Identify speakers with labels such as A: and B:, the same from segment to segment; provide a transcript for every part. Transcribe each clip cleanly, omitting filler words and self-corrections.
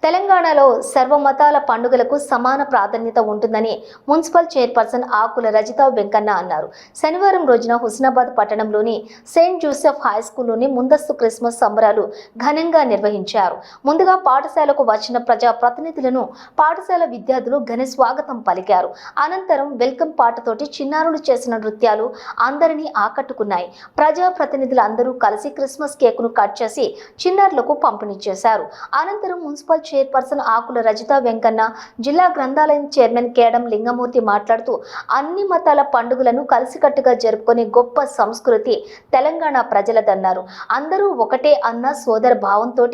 A: తెలంగాణలో సర్వమతాల పండుగలకు సమాన ప్రాధాన్యత ఉంటుందని మున్సిపల్ చైర్పర్సన్ ఆకుల రజిత వెంకన్న అన్నారు. శనివారం రోజున హుస్నాబాద్ పట్టణంలోని సెయింట్ జోసెఫ్ హై స్కూల్లోని ముందస్తు క్రిస్మస్ సంబరాలు ఘనంగా నిర్వహించారు. ముందుగా పాఠశాలకు వచ్చిన ప్రజా ప్రతినిధులను పాఠశాల విద్యార్థులు ఘన స్వాగతం పలికారు. అనంతరం వెల్కమ్ పాటతోటి చిన్నారులు చేసిన నృత్యాలు అందరినీ ఆకట్టుకున్నాయి. ప్రజా ప్రతినిధులు అందరూ కలిసి క్రిస్మస్ కేకును కట్ చేసి చిన్నారులకు పంపిణీ చేశారు. అనంతరం మున్సిపల్ చైర్పర్సన్ ఆకుల రజిత వెంకన్న, జిల్లా గ్రంథాలయం చైర్మన్ కేడం లింగమూర్తి మాట్లాడుతూ అన్ని మతాల పండుగలను కలిసికట్టుగా జరుపుకునే గొప్ప సంస్కృతి తెలంగాణ ప్రజలదన్నారు. అందరూ ఒకటే అన్న సోదర భావంతో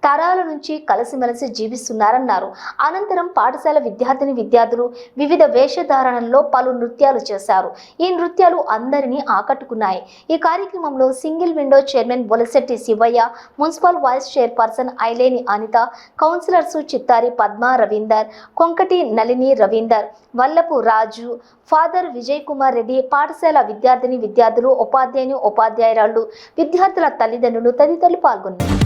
A: తరాల నుంచి కలిసిమెలిసి జీవిస్తున్నారన్నారు. అనంతరం పాఠశాల విద్యార్థులు వివిధ వేషధారణల్లో పలు నృత్యాలు చేశారు. ఈ నృత్యాలు అందరినీ ఆకట్టుకున్నాయి. ఈ కార్యక్రమంలో single window chairman Bolasetti Shivaiah, municipal vice chairperson Aileni Anitha, councillors Chittari Padma Ravinder, Konkati Nalini Ravinder, Vallapu Raju, father Vijay Kumar Reddy, పాఠశాల విద్యార్థులు, ఉపాధ్యాయురాళ్లు, విద్యార్థుల తల్లిదండ్రులు తదితరులు పాల్గొన్నారు.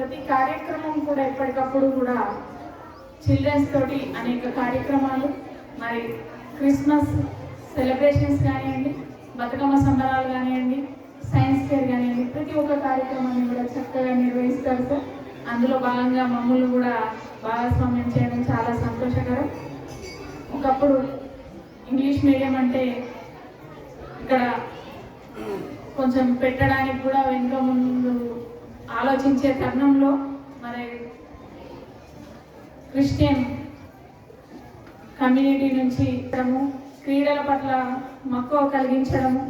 B: ప్రతి కార్యక్రమం కూడా ఎప్పటికప్పుడు కూడా చిల్డ్రన్స్ తోటి అనేక కార్యక్రమాలు, మరి క్రిస్మస్ సెలబ్రేషన్స్ కానివ్వండి, బతుకమ్మ సంబరాలు కానివ్వండి, సైన్స్ ఫేర్ కానివ్వండి, ప్రతి ఒక్క కార్యక్రమాన్ని కూడా చక్కగా నిర్వహిస్తారు సార్. అందులో భాగంగా మమ్మల్ని కూడా భాగస్వామ్యం చేయడం చాలా సంతోషకరం. ఒకప్పుడు ఇంగ్లీష్ మీడియం అంటే ఇక్కడ కొంచెం పెట్టడానికి కూడా వెనుక ముందు ఆలోచించే తరుణంలో మరి క్రిస్టియన్ కమ్యూనిటీ నుంచి క్రీడల పట్ల మక్కువ కలిగించడము,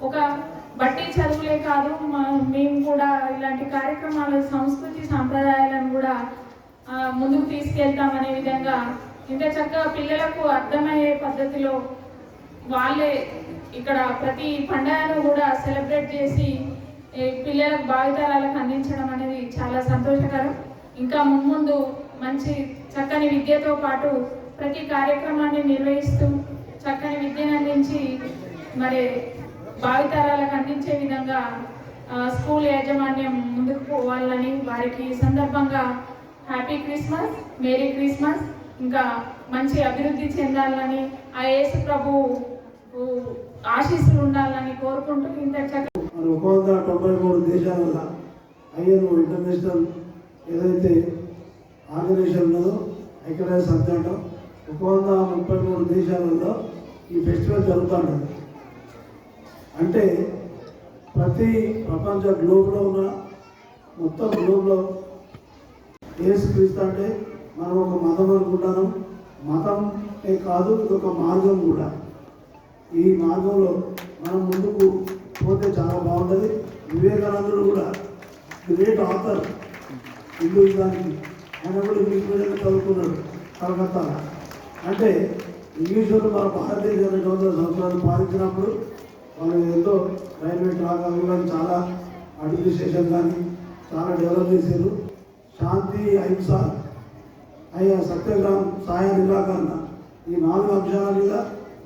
B: ఒక బట్టి చదువులే కాదు మేము కూడా ఇలాంటి కార్యక్రమాలు సంస్కృతి సాంప్రదాయాలను కూడా ముందుకు తీసుకెళ్తామనే విధంగా ఇంకా చక్కగా పిల్లలకు అర్థమయ్యే పద్ధతిలో వాళ్ళే ఇక్కడ ప్రతి పండుగను కూడా సెలబ్రేట్ చేసి పిల్లలకు భావితరాలకు అందించడం అనేది చాలా సంతోషకరం. ఇంకా ముందు మంచి చక్కని విద్యతో పాటు ప్రతి కార్యక్రమాన్ని నిర్వహిస్తూ చక్కని విద్యను అందించి మరి భావితరాలకు అందించే విధంగా స్కూల్ యాజమాన్యం ముందుకు పోవాలని వారికి సందర్భంగా హ్యాపీ క్రిస్మస్, మేరీ క్రిస్మస్, ఇంకా మంచి అభివృద్ధి చెందాలని ఆ యేసు ప్రభు ఆశీస్సులు ఉండాలని కోరుకుంటూ ఇంత చక్కగా
C: 193 దేశాల ఐఎన్ఓ ఇంటర్నేషనల్ ఏదైతే ఆర్గనైజేషన్ ఉన్నదో ఐక్యరాజ్య సమితి అంటాం, 133 దేశాలలో ఈ ఫెస్టివల్ జరుగుతుంటుంది. అంటే ప్రతి ప్రపంచ గ్లోబ్లో ఉన్న మొత్తం గ్లోబ్లో యేసుక్రీస్తు అంటే మనం ఒక మతం అనుకుంటాను. మతమే కాదు, ఇదొక మార్గం కూడా. ఈ మార్గంలో మనం ముందుకు పోతే చాలా బాగుంటుంది. వివేకానందుడు కూడా గ్రేట్ ఆథర్ హిందూయిజానికి, ఆయన కూడా ఇంగ్లీష్ మీడియంలో చదువుకున్నాడు కలకత్తా. అంటే ఇంగ్లీష్ వాళ్ళు మన భారతదేశాన్ని 200 సంవత్సరాలు పాలించినప్పుడు వాళ్ళు ఎంతో రైల్వే ట్రాక్ కానీ చాలా అడ్మినిస్ట్రేషన్ కానీ చాలా డెవలప్ చేశారు. శాంతి, అహింస, సత్యాగ్రహం, సహాయ నిరాకరణ, ఈ 4 అంశాల మీద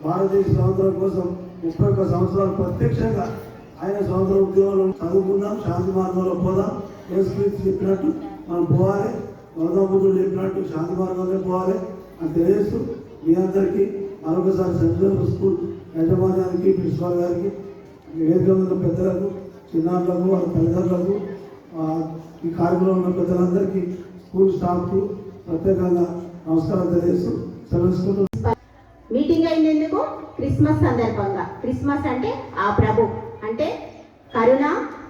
C: భారతదేశ స్వాతంత్రం కోసం 31 సంవత్సరాలు ప్రత్యక్షంగా ఆయన స్వాతంత్ర ఉద్యమంలో చదువుకుందాం, శాంతి మార్గంలో పోదాం. యేసుక్రీస్తు చెప్పినట్టు మనం పోవాలి, గౌతమ బుద్ధుడు చెప్పినట్టు శాంతి మార్గంలో పోవాలి అని తెలియజేస్తూ మీ అందరికీ మరొకసారి సెంట్రల్ స్కూల్ యాజమాన్యానికి, ప్రిన్సిపాల్ గారికి, వేదిక ఉన్న పెద్దలకు, చిన్నారులకు, వాళ్ళ తల్లిదండ్రులకు, ఈ కార్యక్రమంలో ఉన్న పెద్దలందరికీ, స్కూల్ స్టాఫ్కు ప్రత్యేకంగా నమస్కారం తెలియజేస్తూ సెలవుకుంటూ.
D: మీటింగ్ అయినందుకు క్రిస్మస్ సందర్భంగా, క్రిస్మస్ అంటే ఆ ప్రభు అంటే కరుణ,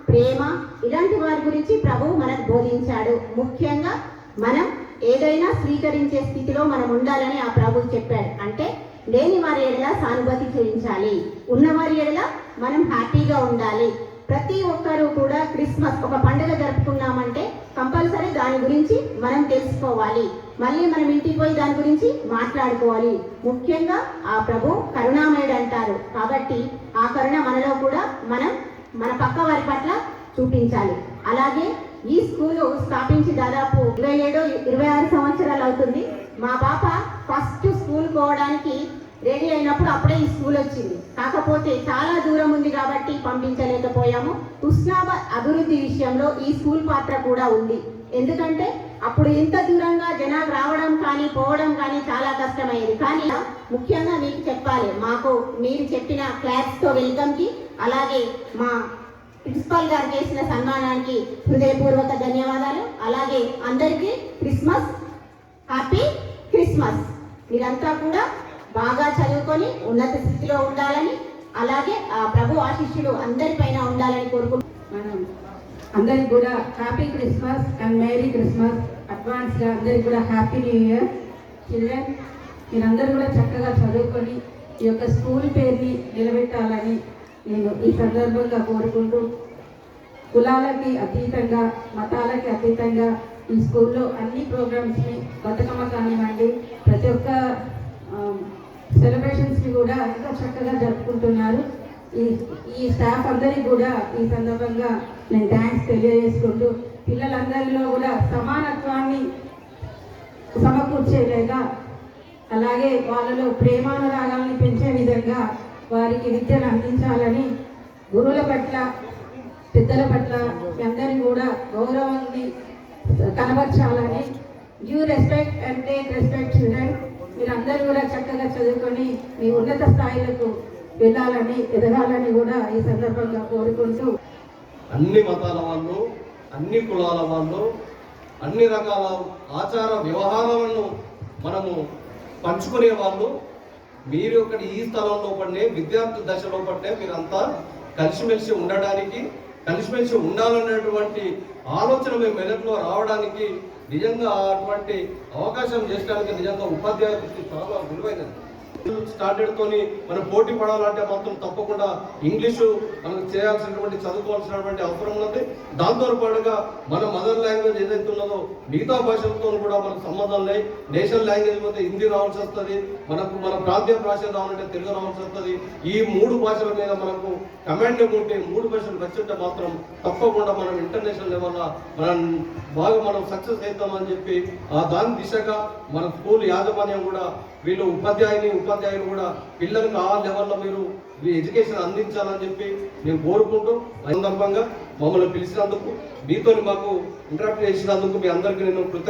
D: ప్రేమ, ఇలాంటి వారి గురించి ప్రభు మనకు బోధించాడు. ముఖ్యంగా మనం ఏదైనా స్వీకరించే స్థితిలో మనం ఉండాలని ఆ ప్రభు చెప్పాడు. అంటే లేని వారి ఎడల సానుభూతి చూపించాలి, ఉన్నవారి ఎడల మనం హ్యాపీగా ఉండాలి. ప్రతి ఒక్కరూ కూడా క్రిస్మస్ ఒక పండుగ జరుపుకున్నామంటే కంపల్సరీ దాని గురించి మనం తెలుసుకోవాలి, మళ్ళీ మనం ఇంటికి పోయి దాని గురించి మాట్లాడుకోవాలి. ముఖ్యంగా ఆ ప్రభు కరుణామయుడు అంటారు కాబట్టి ఆ కరుణ మనలో కూడా మనం మన పక్క వారి పట్ల చూపించాలి. అలాగే ఈ స్కూలు స్థాపించి దాదాపు 27-26 సంవత్సరాలు అవుతుంది. మా పాప ఫస్ట్ స్కూల్ పోవడానికి రెడీ అయినప్పుడు అప్పుడే ఈ స్కూల్ వచ్చింది. కాకపోతే చాలా దూరం ఉంది కాబట్టి పంపించలేకపోయాము. హుస్నాబాద్ అభివృద్ధి విషయంలో ఈ స్కూల్ పాత్ర కూడా ఉంది. ఎందుకంటే అప్పుడు ఇంత దూరంగా జనాలు రావడం కానీ పోవడం కానీ చాలా కష్టమయ్యేది. కానీ ముఖ్యంగా మీకు చెప్పాలి, మాకు మీరు చెప్పిన క్లాస్తో వెల్కమ్కి, అలాగే మా ప్రిన్సిపాల్ గారు చేసిన సన్మానానికి హృదయపూర్వక ధన్యవాదాలు. అలాగే అందరికీ క్రిస్మస్, హ్యాపీ క్రిస్మస్. మీరంతా కూడా బాగా చదువుకొని ఉన్నత స్థితిలో ఉండాలని, అలాగే ఆ ప్రభు ఆశీస్సులు అందరిపైన ఉండాలని కోరుకుంటున్నాను.
E: అందరికి కూడా happy Christmas and merry Christmas. అడ్వాన్స్గా అందరికి కూడా హ్యాపీ న్యూ ఇయర్. చిల్డ్రన్, మీరందరూ కూడా చక్కగా చదువుకొని ఈ యొక్క స్కూల్ పేరుని నిలబెట్టాలని నేను ఈ సందర్భంగా కోరుకుంటూ, కులాలకి అతీతంగా, మతాలకి అతీతంగా ఈ స్కూల్లో అన్ని ప్రోగ్రామ్స్ని, బతుకమ్మ కానివ్వండి, ప్రతి ఒక్క సెలబ్రేషన్స్ని కూడా ఎంతో చక్కగా జరుపుకుంటున్నారు. ఈ స్టాఫ్ అందరికీ కూడా ఈ సందర్భంగా నేను థ్యాంక్స్ తెలియజేసుకుంటూ, పిల్లలందరిలో కూడా సమానత్వాన్ని సమకూర్చేలాగా, అలాగే వాళ్ళలో ప్రేమానురాగాల్ని పెంచే విధంగా వారికి విద్యను అందించాలని, గురువుల పట్ల, పెద్దల పట్ల అందరినీ కూడా గౌరవాన్ని కనబరచాలని. Give respect and take respect children. మీరందరూ కూడా చక్కగా చదువుకొని మీ ఉన్నత స్థాయిలకు వెళ్ళాలని, ఎదగాలని కూడా ఈ సందర్భంగా కోరుకుంటూ,
F: అన్ని మతాల వాళ్ళు, అన్ని కులాల వాళ్ళు, అన్ని రకాల ఆచార వ్యవహారాలను మనము పంచుకునే వాళ్ళు మీరు ఒకటి ఈ స్థలంలో పడినే విద్యార్థి దశలో పడినే మీరంతా కలిసిమెలిసి ఉండడానికి, కలిసిమెలిసి ఉండాలనేటువంటి ఆలోచన మీ మెదడులో రావడానికి నిజంగా అటువంటి అవకాశం చేసడానికి నిజంగా ఉపాధ్యాయులకి చాలా విలువైనది. స్టాండర్డ్తోని మనం పోటీ పడాలంటే మాత్రం తప్పకుండా ఇంగ్లీషు మనకు చేయాల్సినటువంటి చదువుకోవాల్సినటువంటి అవసరం ఉన్నది. దాంతో పాటుగా మన మదర్ లాంగ్వేజ్ ఏదైతే ఉన్నదో మిగతా భాషలతో కూడా మనకు సంబంధం లేదు. నేషనల్ లాంగ్వేజ్ పోతే హిందీ రావాల్సి వస్తుంది, మన ప్రాంతీయ భాష రావాలంటే తెలుగు రావాల్సి వస్తుంది. ఈ 3 భాషల మీద మనకు కమాండింగ్ ఉంటే 3 భాషలు వచ్చింటే మాత్రం తప్పకుండా మనం ఇంటర్నేషనల్ లెవెల్లో మనం సక్సెస్ అవుతామని చెప్పి దాని దిశగా మన స్కూల్ యాజమాన్యం కూడా వీళ్ళు ఉపాధ్యాయులు కూడా పిల్లలకు ఆ లెవెల్లో మీరు ఎడ్యుకేషన్ అందించాలని చెప్పి నేను కోరుకుంటూ సందర్భంగా మమ్మల్ని పిలిచినందుకు, మీతో మాకు ఇంటరాక్ట్ చేసినందుకు మీ అందరికీ నేను కృతజ్ఞత